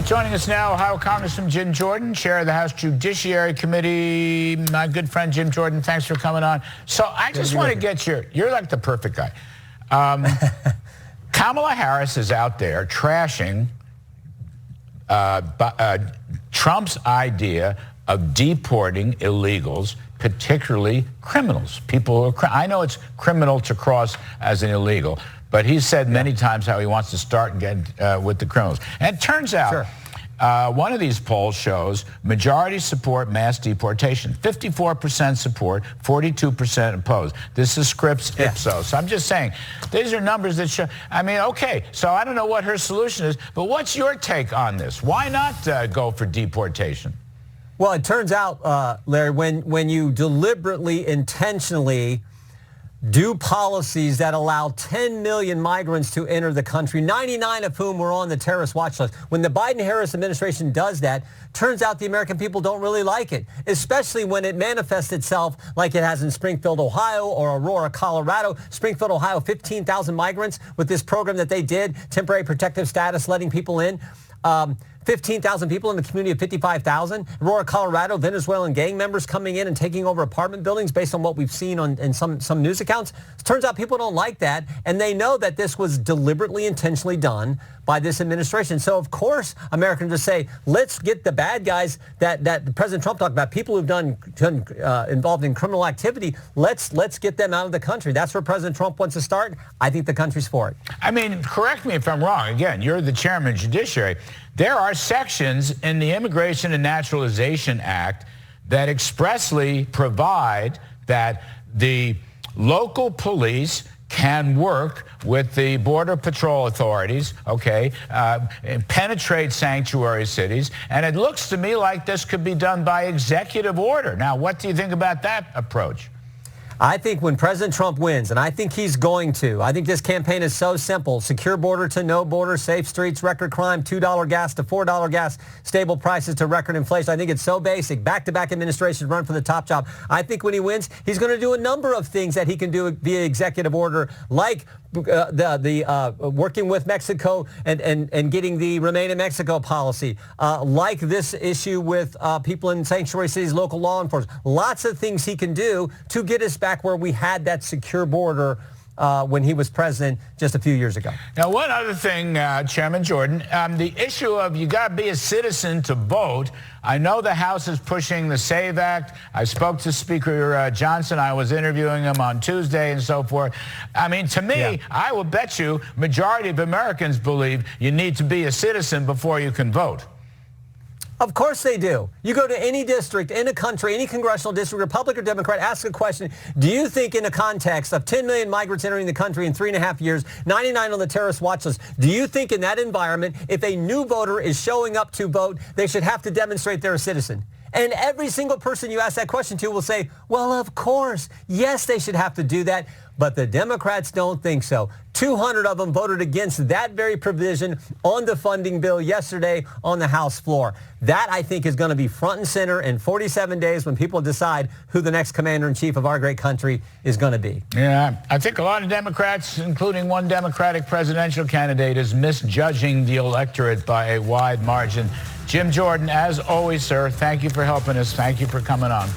Joining us now, Ohio Congressman Jim Jordan, chair of the House Judiciary Committee. My good friend Jim Jordan, thanks for coming on. So I just want to get you're like the perfect guy. Kamala Harris is out there trashing Trump's idea of deporting illegals, particularly criminals. People who are, I know it's criminal to cross as an illegal, but he's said many times how he wants to start and get with the criminals. And it turns out, one of these polls shows majority support mass deportation. 54% support, 42% oppose. This is Scripps Ipsos. I'm just saying, these are numbers that show, I mean, okay, so I don't know what her solution is, but what's your take on this? Why not go for deportation? Well, it turns out, Larry, when you deliberately, intentionally do policies that allow 10 million migrants to enter the country, 99 of whom were on the terrorist watch list. When the Biden-Harris administration does that, turns out the American people don't really like it, especially when it manifests itself like it has in Springfield, Ohio, or Aurora, Colorado. Springfield, Ohio, 15,000 migrants with this program that they did, temporary protective status, letting people in. 15,000 people in the community of 55,000. Aurora, Colorado, Venezuelan gang members coming in and taking over apartment buildings based on what we've seen in some news accounts. It turns out people don't like that, and they know that this was deliberately, intentionally done by this administration. So, of course, Americans just say, let's get the bad guys that President Trump talked about, people who've done involved in criminal activity, let's get them out of the country. That's where President Trump wants to start. I think the country's for it. I mean, correct me if I'm wrong. Again, you're the chairman of Judiciary. There are sections in the Immigration and Naturalization Act that expressly provide that the local police can work with the Border Patrol authorities, penetrate sanctuary cities, and it looks to me like this could be done by executive order. Now, what do you think about that approach? I think when President Trump wins, and I think he's going to, I think this campaign is so simple. Secure border to no border, safe streets, record crime, $2 gas to $4 gas, stable prices to record inflation. I think it's so basic. Back-to-back administrations run for the top job. I think when he wins, he's going to do a number of things that he can do via executive order, like working with Mexico and getting the Remain in Mexico policy, like this issue with people in sanctuary cities, local law enforcement. Lots of things he can do to get us back where we had that secure border when he was president just a few years ago. Now, one other thing, Chairman Jordan, the issue of you got to be a citizen to vote. I know the House is pushing the SAVE Act. I spoke to Speaker Johnson. I was interviewing him on Tuesday and so forth. I mean, to me, I will bet you majority of Americans believe you need to be a citizen before you can vote. Of course they do. You go to any district in a country, any congressional district, Republican or Democrat, ask a question. Do you think in the context of 10 million migrants entering the country in 3.5 years, 99 on the terrorist watch list, do you think in that environment, if a new voter is showing up to vote, they should have to demonstrate they're a citizen? And every single person you ask that question to will say, well, of course, yes, they should have to do that. But the Democrats don't think so. 200 of them voted against that very provision on the funding bill yesterday on the House floor. That, I think, is going to be front and center in 47 days when people decide who the next commander-in-chief of our great country is going to be. Yeah, I think a lot of Democrats, including one Democratic presidential candidate, is misjudging the electorate by a wide margin. Jim Jordan, as always, sir, thank you for helping us. Thank you for coming on.